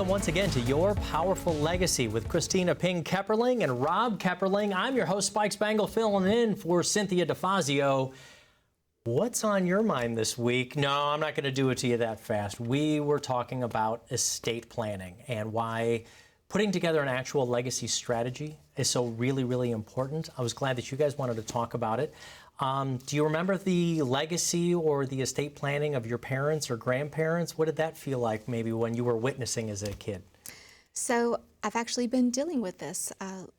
welcome once again to Your Powerful Legacy with Kristina 𝗲𝘁𝗁𝐿 and Rob 𝗲𝗲𝗁. I'm your host, Spike Spangle, filling in for Cynthia 𝘲𝘲𝐴𝐵𝐴𝐵. What's on your mind this week? No, I'm not going to do it to you that fast. We were talking about estate planning and why putting together an actual legacy strategy is so really important. I was glad that you guys wanted to talk about it. Do you remember the legacy or the estate planning of your parents or grandparents? What did that feel like maybe when you were witnessing as a kid? So I've actually been dealing with this.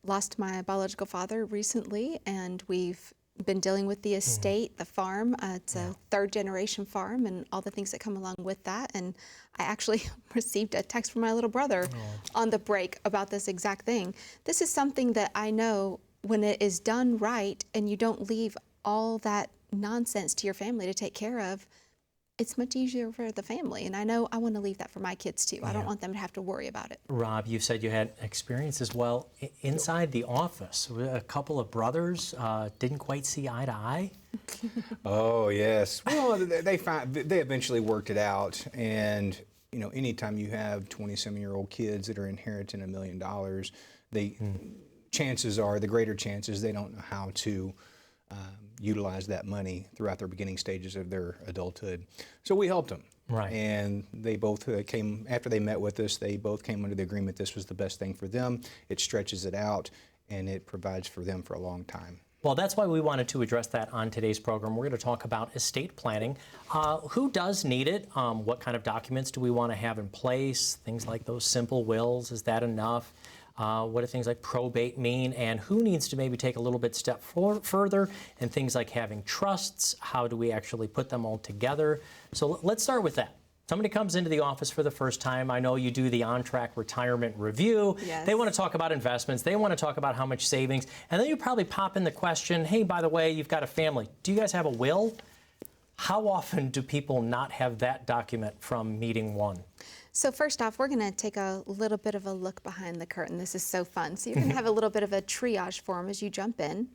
Lost my biological father recently, and we've been dealing with the estate, the farm. It's a third-generation farm and all the things that come along with that. And I actually received a text from my little brother on the break about this exact thing. This is something that I know when it is done right and you don't leave all that nonsense to your family to take care of, it's much easier for the family. And I know I want to leave that for my kids too. I don't want them to have to worry about it. Rob, you said you had experience as well inside the office. A couple of brothers didn't quite see eye to eye. Oh yes. Well, they eventually worked it out. And you know, anytime you have 20-some-year-old kids that are inheriting $1 million, chances are, the greater chances, they don't know how to utilize that money throughout their beginning stages of their adulthood. So we helped them. Right. And they both came, after they met with us, they both came under the agreement this was the best thing for them. It stretches it out, and it provides for them for a long time. Well, that's why we wanted to address that on today's program. We're going to talk about estate planning. Who does need it? What kind of documents do we want to have in place? Things like those simple wills, is that enough? What do things like probate mean, and who needs to maybe take a little bit step further, and things like having trusts, how do we actually put them all together? So let's start with that. Somebody comes into the office for the first time. I know you do the on-track retirement review. Yes. They want to talk about investments. They want to talk about how much savings. And then you probably pop in the question, hey, by the way, you've got a family. Do you guys have a will? How often do people not have that document from meeting one? So first off, we're going to take a little bit of a look behind the curtain. This is so fun. So you're going to have a little bit of a triage form as you jump in.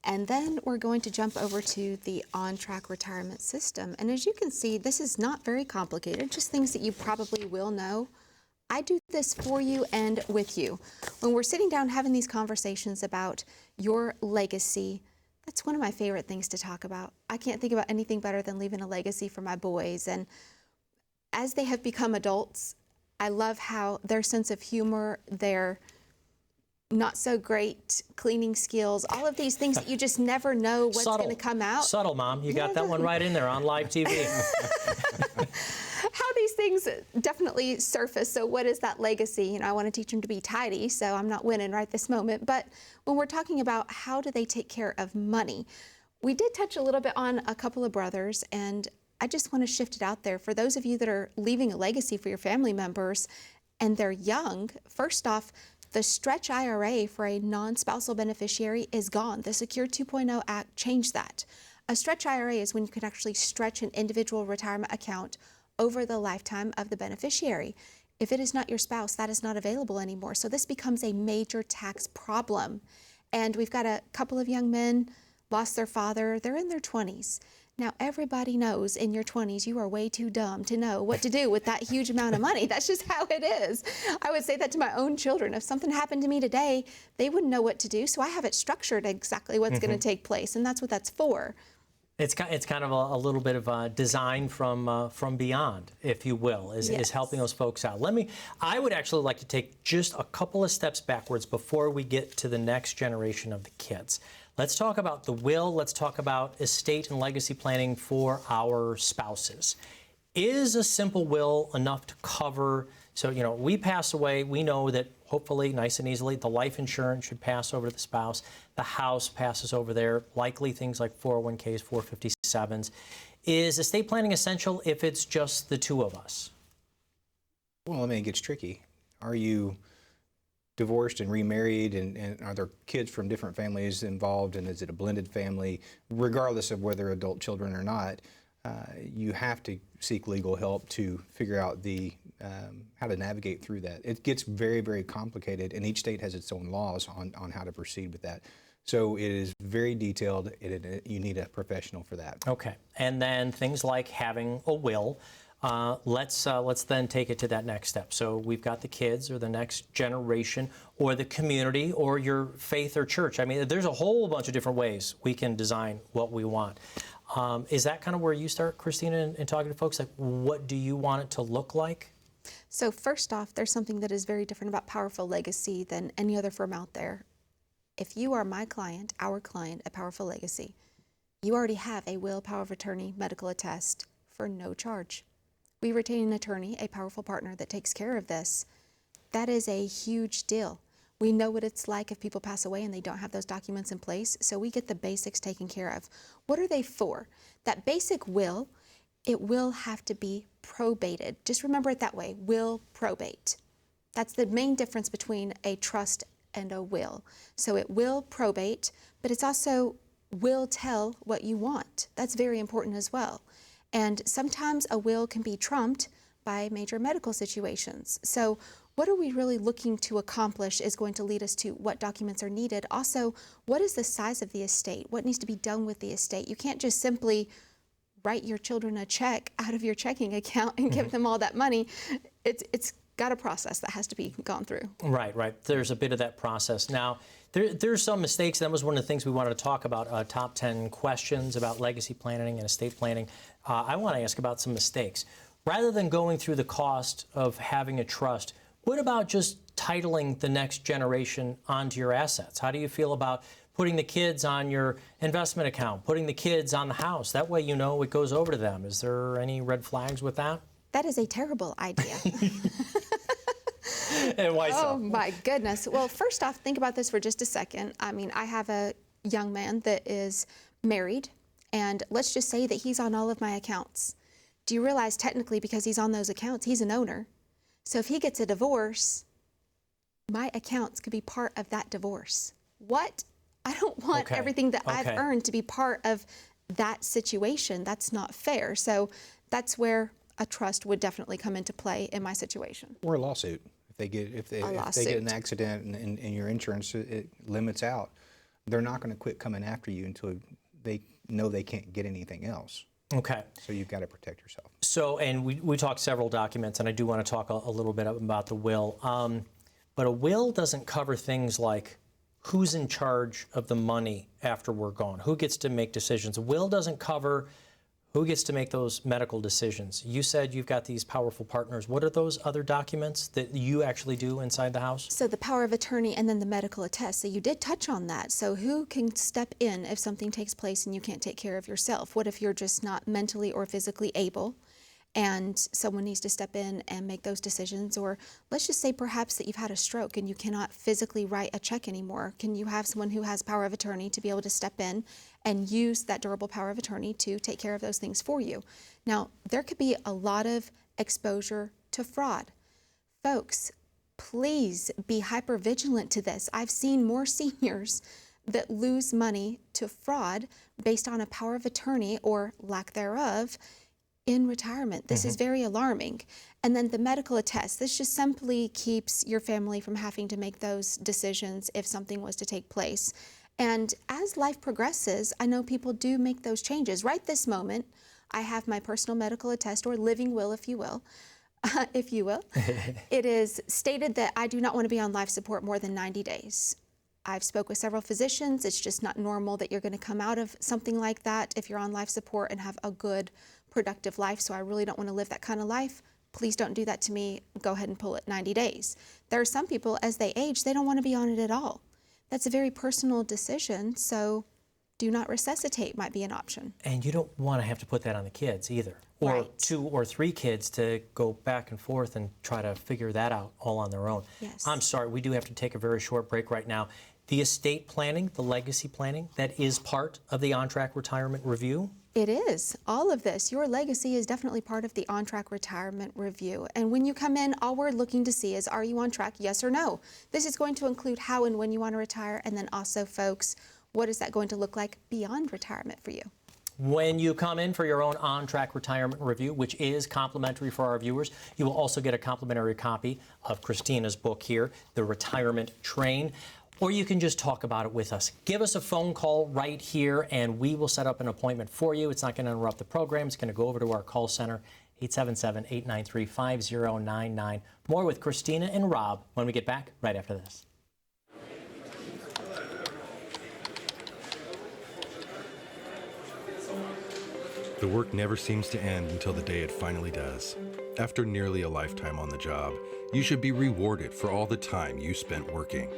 And then we're going to jump over to the on-track retirement system. And as you can see, this is not very complicated, just things that you probably will know. I do this for you and with you. When we're sitting down having these conversations about your legacy, that's one of my favorite things to talk about. I can't think about anything better than leaving a legacy for my boys. And as they have become adults, I love how their sense of humor, their not so great cleaning skills, all of these things that you just never know what's going to come out. Subtle, Mom. You got that one right in there on live TV. How these things definitely surface. So what is that legacy? You know, I want to teach them to be tidy, so I'm not winning right this moment. But when we're talking about how do they take care of money, we did touch a little bit on a couple of brothers, and I just want to shift it out there. For those of you that are leaving a legacy for your family members and they're young, first off, the stretch IRA for a non-spousal beneficiary is gone. The Secure 2.0 Act changed that. A stretch IRA is when you can actually stretch an individual retirement account over the lifetime of the beneficiary. If it is not your spouse, that is not available anymore. So this becomes a major tax problem. And we've got a couple of young men, lost their father. They're in their 20s. Now, everybody knows in your 20s you are way too dumb to know what to do with that huge amount of money. That's just how it is. I would say that to my own children. If something happened to me today, they wouldn't know what to do. So I have it structured exactly what's going to take place, and that's what that's for. It's kind of a little bit of a design from beyond, if you will, is helping those folks out. I would actually like to take just a couple of steps backwards before we get to the next generation of the kids. Let's talk about the will. Let's talk about estate and legacy planning for our spouses. Is a simple will enough to cover? So, you know, we pass away. We know that hopefully, nice and easily, the life insurance should pass over to the spouse. The house passes over there. Likely things like 401ks, 457s. Is estate planning essential if it's just the two of us? Well, I mean, it gets tricky. Are you divorced and remarried, and are there kids from different families involved, and is it a blended family? Regardless of whether adult children or not, you have to seek legal help to figure out how to navigate through that. It gets very complicated, and each state has its own laws on how to proceed with that. So it is very detailed. You need a professional for that. Okay. And then things like having a will. Let's then take it to that next step. So we've got the kids or the next generation or the community or your faith or church. I mean, there's a whole bunch of different ways we can design what we want. Is that kind of where you start, Kristina, in talking to folks? Like, what do you want it to look like? So first off, there's something that is very different about Powerful Legacy than any other firm out there. If you are my client, our client at Powerful Legacy, you already have a will, power of attorney, medical attest for no charge. We retain an attorney, a powerful partner that takes care of this. That is a huge deal. We know what it's like if people pass away and they don't have those documents in place, so we get the basics taken care of. What are they for? That basic will, it will have to be probated. Just remember it that way, will probate. That's the main difference between a trust and a will. So it will probate, but it's also will tell what you want. That's very important as well. And sometimes a will can be trumped by major medical situations. So what are we really looking to accomplish is going to lead us to what documents are needed. Also, what is the size of the estate? What needs to be done with the estate? You can't just simply write your children a check out of your checking account and give them all that money. It's got a process that has to be gone through. Right, right. There's a bit of that process. Now, there's some mistakes. That was one of the things we wanted to talk about, top 10 questions about legacy planning and estate planning. I want to ask about some mistakes. Rather than going through the cost of having a trust, what about just titling the next generation onto your assets? How do you feel about putting the kids on your investment account, putting the kids on the house? That way you know it goes over to them. Is there any red flags with that? That is a terrible idea. And why so? Oh my goodness. Well, first off, think about this for just a second. I mean, I have a young man that is married, and let's just say that he's on all of my accounts. Do you realize technically because he's on those accounts, he's an owner? So if he gets a divorce, my accounts could be part of that divorce. What? I don't want everything that I've earned to be part of that situation. That's not fair. So that's where a trust would definitely come into play in my situation. Or a lawsuit. If they get an accident and your insurance it limits out, they're not going to quit coming after you until they know they can't get anything else. Okay. So you've got to protect yourself. So, and we talked several documents, and I do want to talk a little bit about the will. But a will doesn't cover things like who's in charge of the money after we're gone, who gets to make decisions. A will doesn't cover who gets to make those medical decisions. You said you've got these powerful partners. What are those other documents that you actually do inside the house? So the power of attorney and then the medical attest. So you did touch on that. So who can step in if something takes place and you can't take care of yourself? What if you're just not mentally or physically able and someone needs to step in and make those decisions? Or let's just say perhaps that you've had a stroke and you cannot physically write a check anymore. Can you have someone who has power of attorney to be able to step in and use that durable power of attorney to take care of those things for you? Now, there could be a lot of exposure to fraud. Folks, please be hyper vigilant to this. I've seen more seniors that lose money to fraud based on a power of attorney or lack thereof in retirement. This is very alarming. And then the medical attest, this just simply keeps your family from having to make those decisions if something was to take place. And as life progresses, I know people do make those changes. Right this moment, I have my personal medical attest, or living will, if you will. It is stated that I do not want to be on life support more than 90 days. I've spoke with several physicians. It's just not normal that you're going to come out of something like that if you're on life support and have a good, productive life. So I really don't want to live that kind of life. Please don't do that to me. Go ahead and pull it 90 days. There are some people, as they age, they don't want to be on it at all. That's a very personal decision. So do not resuscitate might be an option. And you don't want to have to put that on the kids either. Or 2 or 3 kids to go back and forth and try to figure that out all on their own. Yes. I'm sorry, we do have to take a very short break right now. The estate planning, the legacy planning, that is part of the on-track retirement review? It is. All of this, your legacy is definitely part of the on-track retirement review. And when you come in, all we're looking to see is, are you on track, yes or no? This is going to include how and when you want to retire, and then also, folks, what is that going to look like beyond retirement for you? When you come in for your own on-track retirement review, which is complimentary for our viewers, you will also get a complimentary copy of Kristina's book here, The Retirement Train. Or you can just talk about it with us. Give us a phone call right here, and we will set up an appointment for you. It's not going to interrupt the program. It's going to go over to our call center, 877-893-5099. More with Kristina and Rob when we get back right after this. The work never seems to end until the day it finally does. After nearly a lifetime on the job, you should be rewarded for all the time you spent working.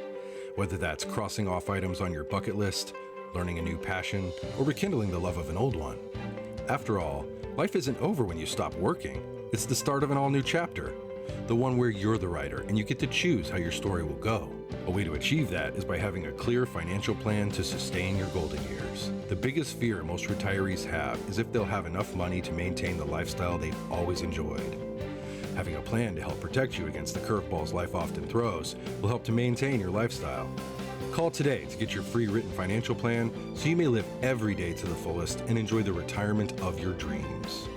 Whether that's crossing off items on your bucket list, learning a new passion, or rekindling the love of an old one. After all, life isn't over when you stop working. It's the start of an all-new chapter. The one where you're the writer and you get to choose how your story will go. A way to achieve that is by having a clear financial plan to sustain your golden years. The biggest fear most retirees have is if they'll have enough money to maintain the lifestyle they've always enjoyed. Having a plan to help protect you against the curveballs life often throws will help to maintain your lifestyle. Call today to get your free written financial plan so you may live every day to the fullest and enjoy the retirement of your dreams.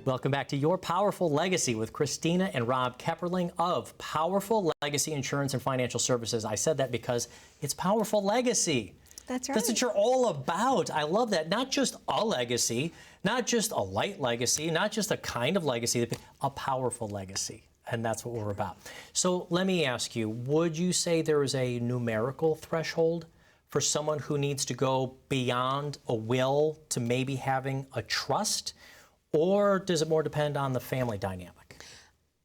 Welcome back to Your Powerful Legacy with Kristina and Rob Kepperling of Powerful Legacy Insurance and Financial Services. I said that because it's Powerful Legacy. That's right. That's what you're all about. I love that. Not just a legacy, not just a light legacy, not just a kind of legacy, a powerful legacy. And that's what we're about. So let me ask you, would you say there is a numerical threshold for someone who needs to go beyond a will to maybe having a trust? Or does it more depend on the family dynamic?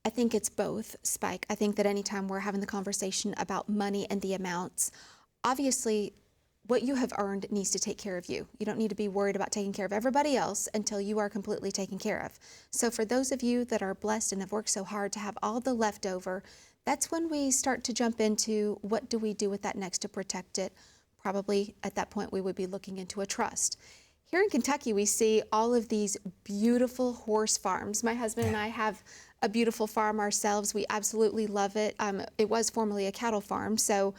I think it's both, Spike. I think that anytime we're having the conversation about money and the amounts, obviously what you have earned needs to take care of you. You don't need to be worried about taking care of everybody else until you are completely taken care of. So for those of you that are blessed and have worked so hard to have all the leftover, that's when we start to jump into what do we do with that next to protect it. Probably at that point we would be looking into a trust. Here in Kentucky, we see all of these beautiful horse farms. My husband and I have a beautiful farm ourselves. We absolutely love it. It was formerly a cattle farm. So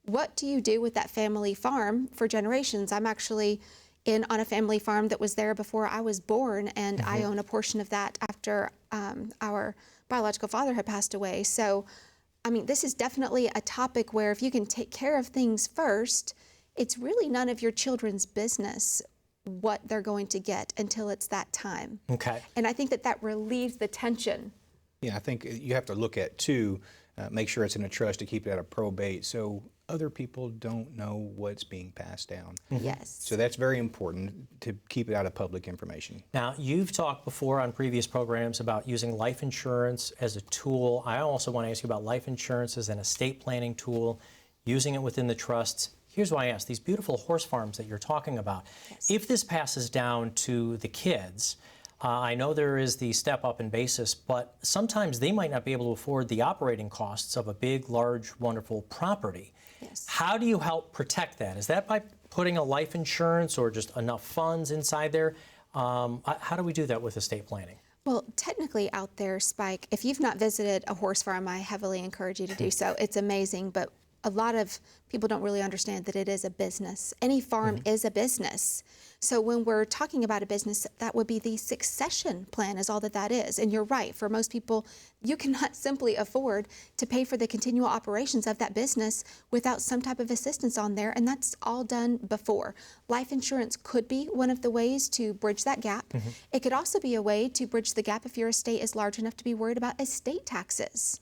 what do you do with that family farm for generations? I'm actually on a family farm that was there before I was born, and I own a portion of that after our biological father had passed away. So, I mean, this is definitely a topic where if you can take care of things first, it's really none of your children's business what they're going to get until it's that time. Okay. And I think that that relieves the tension. Yeah, I think you have to look at, too, make sure it's in a trust to keep it out of probate so other people don't know what's being passed down. Yes. So that's very important to keep it out of public information. Now, you've talked before on previous programs about using life insurance as a tool. I also want to ask you about life insurance as an estate planning tool, using it within the trusts. Here's why I asked. These beautiful horse farms that you're talking about, yes. If this passes down to the kids, I know there is the step up in basis, but sometimes they might not be able to afford the operating costs of a big, large, wonderful property. Yes. How do you help protect that? Is that by putting a life insurance or just enough funds inside there? How do we do that with estate planning? Well, technically out there, Spike, if you've not visited a horse farm, I heavily encourage you to do so. It's amazing, but a lot of people don't really understand that it is a business. Any farm is a business. So when we're talking about a business, that would be the succession plan is all that that is. And you're right, for most people, you cannot simply afford to pay for the continual operations of that business without some type of assistance on there, and that's all done before. Life insurance could be one of the ways to bridge that gap. It could also be a way to bridge the gap if your estate is large enough to be worried about estate taxes.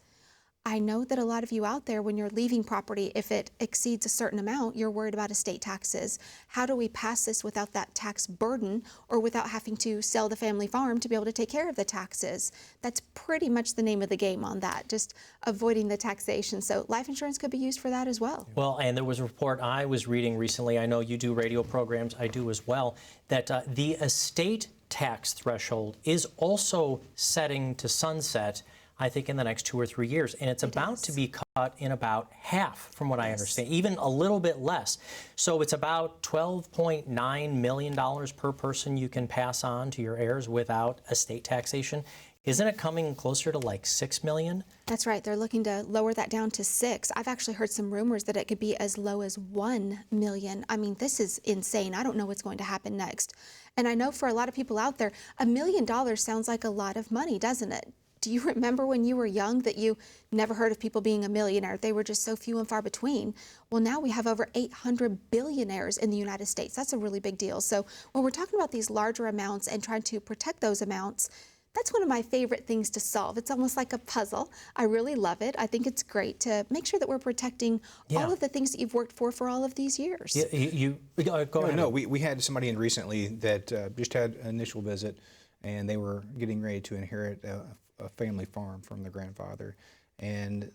I know that a lot of you out there, when you're leaving property, if it exceeds a certain amount, you're worried about estate taxes. How do we pass this without that tax burden or without having to sell the family farm to be able to take care of the taxes? That's pretty much the name of the game on that, just avoiding the taxation. So life insurance could be used for that as well. Well, and there was a report I was reading recently, I know you do radio programs, I do as well, that the estate tax threshold is also setting to sunset, I think, in the next 2 or 3 years. And it's about to be cut in about half, from what I understand, even a little bit less. So it's about $12.9 million per person you can pass on to your heirs without estate taxation. Isn't it coming closer to like $6 million? That's right. They're looking to lower that down to 6. I've actually heard some rumors that it could be as low as 1 million. I mean, this is insane. I don't know what's going to happen next. And I know for a lot of people out there, $1 million sounds like a lot of money, doesn't it? do you remember when you were young that you never heard of people being a millionaire? They were just so few and far between. Well, now we have over 800 billionaires in the United States. That's a really big deal. So when we're talking about these larger amounts and trying to protect those amounts, that's one of my favorite things to solve. It's almost like a puzzle. I really love it. I think it's great to make sure that we're protecting all of the things that you've worked for all of these years. Go ahead. No, we had somebody in recently that just had an initial visit, and they were getting ready to inherit a family farm from their grandfather. And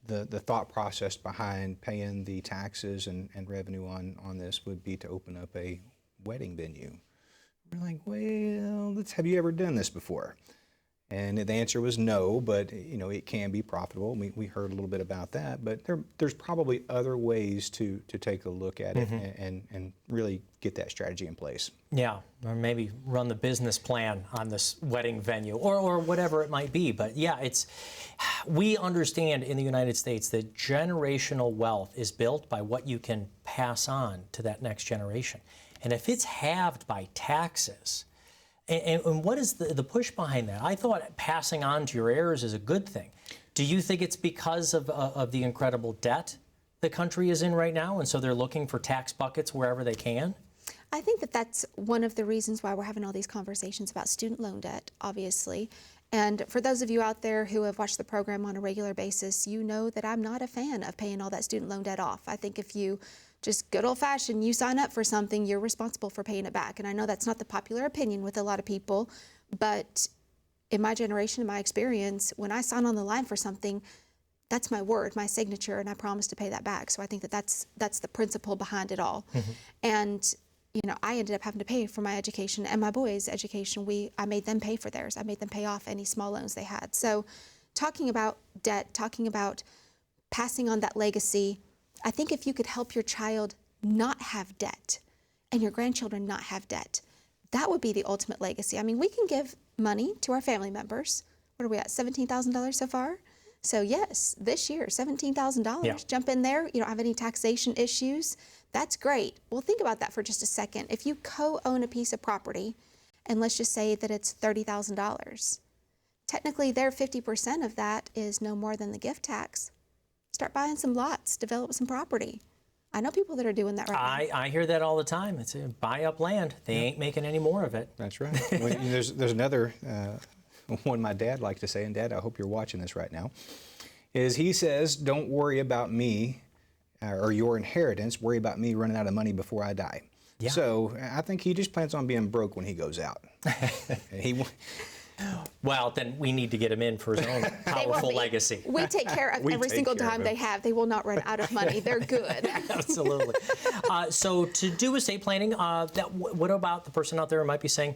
the thought process behind paying the taxes and revenue on this would be to open up a wedding venue. We're like, well, have you ever done this before? And the answer was no, but you know, it can be profitable. We heard a little bit about that, but there's probably other ways to take a look at it and really get that strategy in place. Yeah, or maybe run the business plan on this wedding venue or whatever it might be. But yeah, we understand in the United States that generational wealth is built by what you can pass on to that next generation. And if it's halved by taxes, and what is the push behind that? I thought passing on to your heirs is a good thing. Do you think it's because of the incredible debt the country is in right now, and so they're looking for tax buckets wherever they can? I think that that's one of the reasons why we're having all these conversations about student loan debt, obviously. And for those of you out there who have watched the program on a regular basis, you know that I'm not a fan of paying all that student loan debt off. I think if you just good old-fashioned, you sign up for something, you're responsible for paying it back. And I know that's not the popular opinion with a lot of people, but in my generation, in my experience, when I sign on the line for something, that's my word, my signature, and I promise to pay that back. So I think that that's the principle behind it all. And you know, I ended up having to pay for my education and my boys' education. I made them pay for theirs. I made them pay off any small loans they had. So talking about debt, talking about passing on that legacy, I think if you could help your child not have debt and your grandchildren not have debt, that would be the ultimate legacy. I mean, we can give money to our family members. What are we at, $17,000 so far? So yes, this year, $17,000. Yeah. Jump in there. You don't have any taxation issues. That's great. Well, think about that for just a second. If you co-own a piece of property, and let's just say that it's $30,000, technically their 50% of that is no more than the gift tax. Start buying some lots, develop some property. I know people that are doing that right now. I hear that all the time. It's buy up land. They ain't making any more of it. That's right. Well, you know, there's another one my dad liked to say, and Dad, I hope you're watching this right now, is he says, don't worry about me or your inheritance, worry about me running out of money before I die. Yeah. So I think he just plans on being broke when he goes out. Well, then we need to get him in for his own powerful legacy. We take care of every single time they have. They will not run out of money. They're good. Absolutely. So to do estate planning, what about the person out there who might be saying,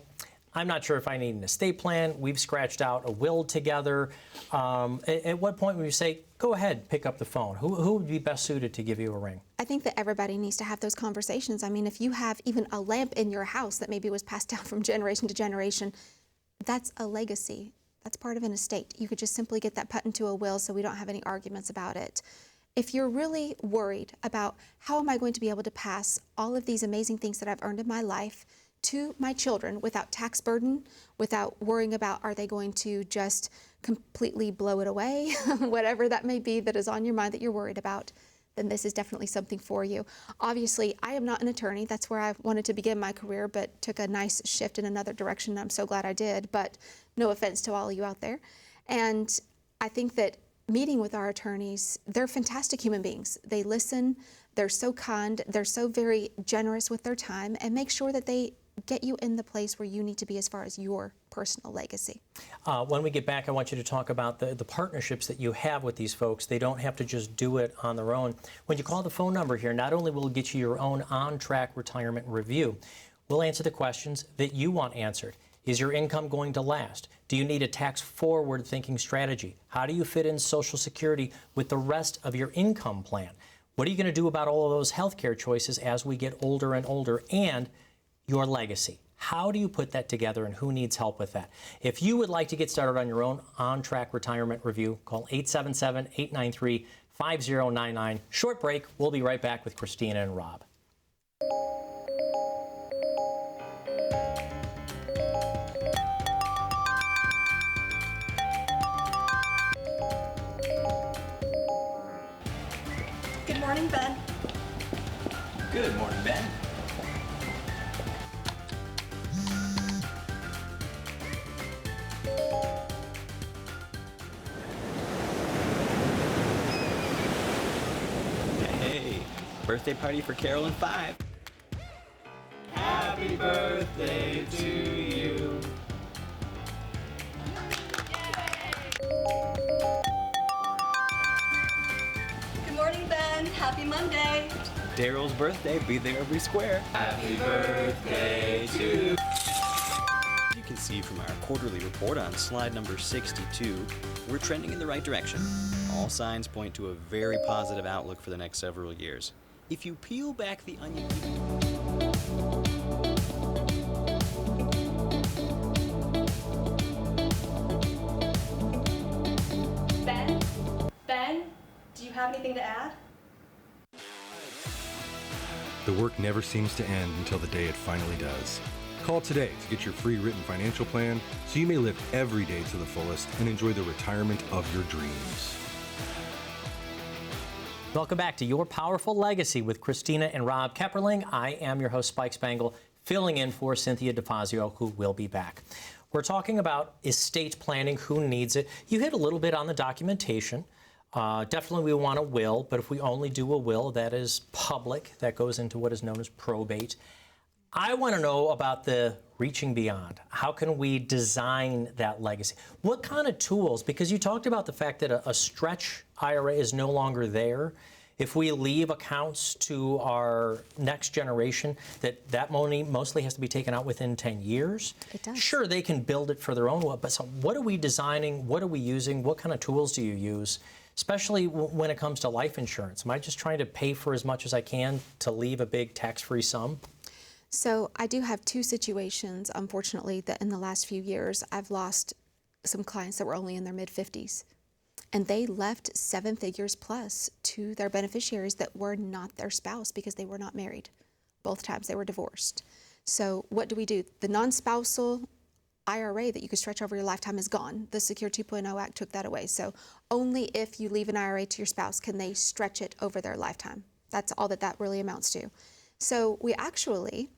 I'm not sure if I need an estate plan. We've scratched out a will together. At what point would you say, go ahead, pick up the phone? Who would be best suited to give you a ring? I think that everybody needs to have those conversations. I mean, if you have even a lamp in your house that maybe was passed down from generation to generation, that's a legacy. That's part of an estate. You could just simply get that put into a will so we don't have any arguments about it. If you're really worried about how am I going to be able to pass all of these amazing things that I've earned in my life to my children without tax burden, without worrying about are they going to just completely blow it away, whatever that may be that is on your mind that you're worried about, then this is definitely something for you. Obviously, I am not an attorney. That's where I wanted to begin my career, but took a nice shift in another direction. I'm so glad I did, but no offense to all of you out there. And I think that meeting with our attorneys, they're fantastic human beings. They listen, they're so kind, they're so very generous with their time, and make sure that they get you in the place where you need to be as far as your personal legacy. When we get back, I want you to talk about the partnerships that you have with these folks. They don't have to just do it on their own. When you call the phone number here, not only will it get you your own on-track retirement review, we'll answer the questions that you want answered. Is your income going to last? Do you need a tax-forward thinking strategy? How do you fit in Social Security with the rest of your income plan? What are you going to do about all of those healthcare choices as we get older and older? And your legacy. How do you put that together, and who needs help with that? If you would like to get started on your own on-track retirement review, call 877-893-5099. Short break. We'll be right back with Kristina and Rob. Ben. Good morning, Ben. Hey, birthday party for Carol and 5. Happy birthday to you. Good morning, Ben. Happy Monday. Daryl's birthday, be there every square. Happy birthday to you. You can see from our quarterly report on slide number 62, we're trending in the right direction. All signs point to a very positive outlook for the next several years. If you peel back the onion... Ben, do you have anything to add? The work never seems to end until the day it finally does. Call today to get your free written financial plan so you may live every day to the fullest and enjoy the retirement of your dreams. Welcome back to Your Powerful Legacy with Kristina and Rob Kepperling. I am your host, Spike Spangle, filling in for Cynthia DeFazio, who will be back. We're talking about estate planning, who needs it. You hit a little bit on the documentation. Definitely we want a will, but if we only do a will, that is public. That goes into what is known as probate. I want to know about the reaching beyond. How can we design that legacy? What kind of tools? Because you talked about the fact that a stretch IRA is no longer there. If we leave accounts to our next generation, that money mostly has to be taken out within 10 years. It does. Sure, they can build it for their own will, but so what are we designing? What are we using? What kind of tools do you use? Especially when it comes to life insurance. Am I just trying to pay for as much as I can to leave a big tax-free sum? So I do have two situations, unfortunately, that in the last few years, I've lost some clients that were only in their mid-50s. And they left 7 figures plus to their beneficiaries that were not their spouse because they were not married. Both times they were divorced. So what do we do? The non-spousal IRA that you could stretch over your lifetime is gone. The Secure 2.0 Act took that away. So only if you leave an IRA to your spouse can they stretch it over their lifetime. That's all that really amounts to. So we actually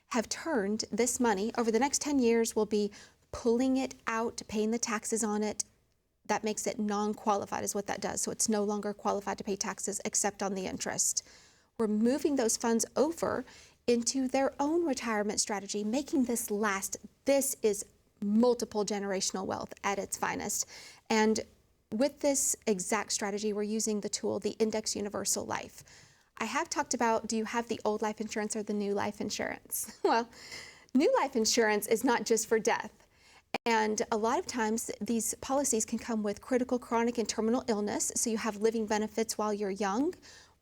have turned this money, over the next 10 years, we'll be pulling it out, paying the taxes on it. That makes it non-qualified is what that does. So it's no longer qualified to pay taxes except on the interest. We're moving those funds over into their own retirement strategy, making this last. This is multiple generational wealth at its finest. And with this exact strategy, we're using the tool, the Index Universal Life. I have talked about, do you have the old life insurance or the new life insurance? Well, new life insurance is not just for death. And a lot of times these policies can come with critical, chronic, and terminal illness. So you have living benefits while you're young.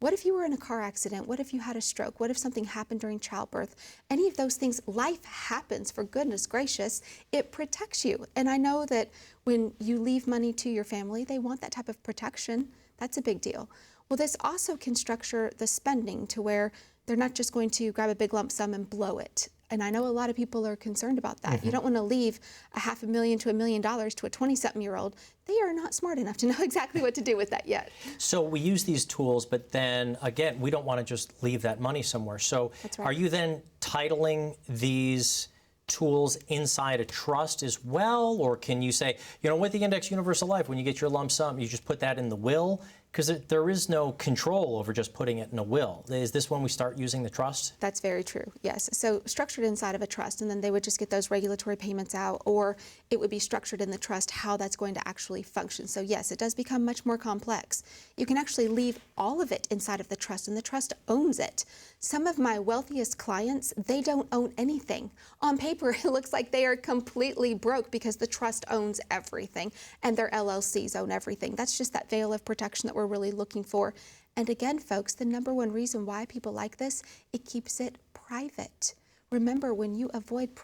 What if you were in a car accident? What if you had a stroke? What if something happened during childbirth? Any of those things, life happens, for goodness gracious. It protects you. And I know that when you leave money to your family, they want that type of protection. That's a big deal. Well, this also can structure the spending to where they're not just going to grab a big lump sum and blow it. And I know a lot of people are concerned about that. Mm-hmm. You don't want to leave $500,000 to $1 million to a 20-something-year-old. They are not smart enough to know exactly what to do with that yet. So we use these tools, but then again, we don't want to just leave that money somewhere. So That's right. Are you then titling these tools inside a trust as well? Or can you say, with the Index Universal Life, when you get your lump sum, you just put that in the will? Because there is no control over just putting it in a will. Is this when we start using the trust? That's very true, yes. So structured inside of a trust, and then they would just get those regulatory payments out, or it would be structured in the trust how that's going to actually function. So yes, it does become much more complex. You can actually leave all of it inside of the trust, and the trust owns it. Some of my wealthiest clients, they don't own anything. On paper, it looks like they are completely broke because the trust owns everything, and their LLCs own everything. That's just that veil of protection that we're really looking for. And again, folks, the number one reason why people like this, it keeps it private. Remember, when you avoid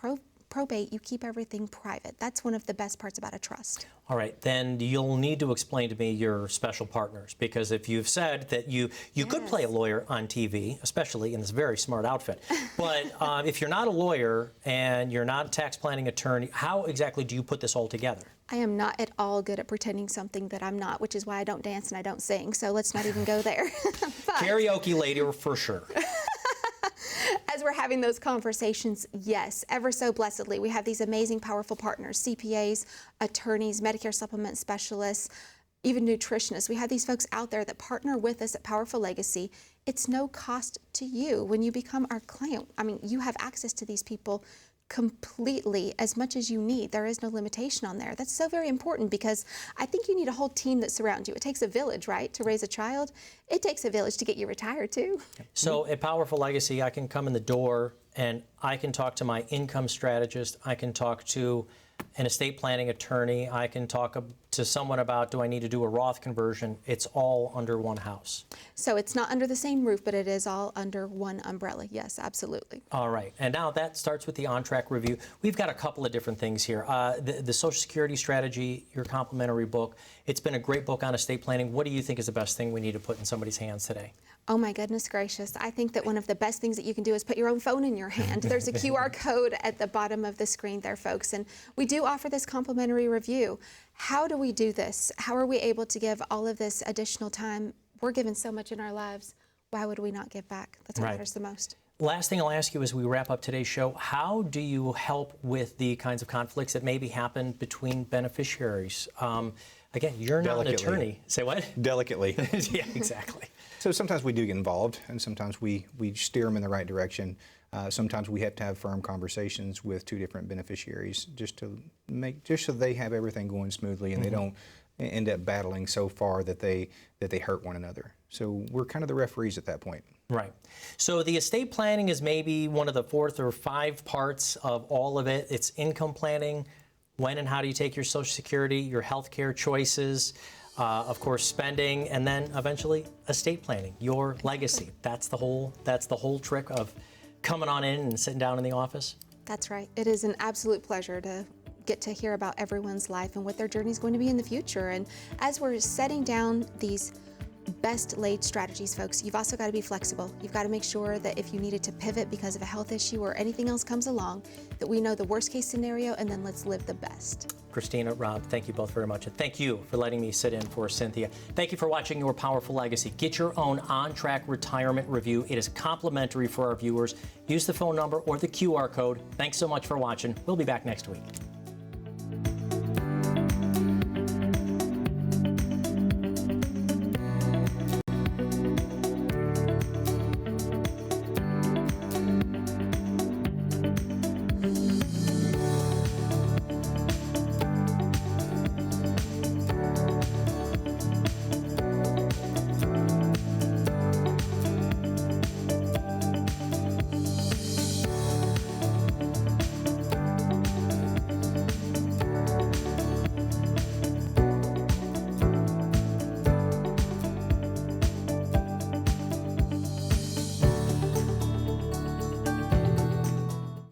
probate, you keep everything private. That's one of the best parts about a trust. All right, then you'll need to explain to me your special partners, because if you've said that you could play a lawyer on TV, especially in this very smart outfit, but if you're not a lawyer and you're not a tax planning attorney, how exactly do you put this all together? I am not at all good at pretending something that I'm not, which is why I don't dance and I don't sing, so let's not even go there. Karaoke lady for sure. As we're having those conversations, yes, ever so blessedly, we have these amazing, powerful partners, CPAs, attorneys, Medicare supplement specialists, even nutritionists. We have these folks out there that partner with us at Powerful Legacy. It's no cost to you when you become our client. I mean, you have access to these people completely as much as you need. There is no limitation on there. That's so very important, because I think you need a whole team that surrounds you. It takes a village, right, to raise a child. It takes a village to get you retired too. So at Powerful Legacy, I can come in the door and I can talk to my income strategist. I can talk to an estate planning attorney. I can talk to someone about, do I need to do a Roth conversion? It's all under one house. So it's not under the same roof, but it is all under one umbrella. Yes, absolutely. All right, and now that starts with the on-track review. We've got a couple of different things here. The Social Security strategy, your complimentary book. It's been a great book on estate planning. What do you think is the best thing we need to put in somebody's hands today? Oh my goodness gracious. I think that one of the best things that you can do is put your own phone in your hand. There's a QR code at the bottom of the screen there, folks, and we do offer this complimentary review. How do we do this? How are we able to give all of this additional time? We're given so much in our lives. Why would we not give back? That's what matters the most. Last thing I'll ask you as we wrap up today's show, how do you help with the kinds of conflicts that maybe happen between beneficiaries? Again, you're not an attorney. Say what? Delicately. Yeah, exactly. So sometimes we do get involved, and sometimes we steer them in the right direction. Sometimes we have to have firm conversations with two different beneficiaries just so they have everything going smoothly and they don't end up battling so far that they hurt one another. So we're kind of the referees at that point. Right. So the estate planning is maybe one of the 4th or 5 parts of all of it. It's income planning. When and how do you take your Social Security, your health care choices, of course, spending, and then eventually estate planning, your legacy. That's the whole trick of coming on in and sitting down in the office. That's right. It is an absolute pleasure to get to hear about everyone's life and what their journey is going to be in the future. And as we're setting down these best laid strategies, folks, you've also got to be flexible. You've got to make sure that if you needed to pivot because of a health issue or anything else comes along, that we know the worst case scenario, and then let's live the best. Kristina, Rob, thank you both very much. And thank you for letting me sit in for Cynthia. Thank you for watching Your Powerful Legacy. Get your own on-track retirement review. It is complimentary for our viewers. Use the phone number or the QR code. Thanks so much for watching. We'll be back next week.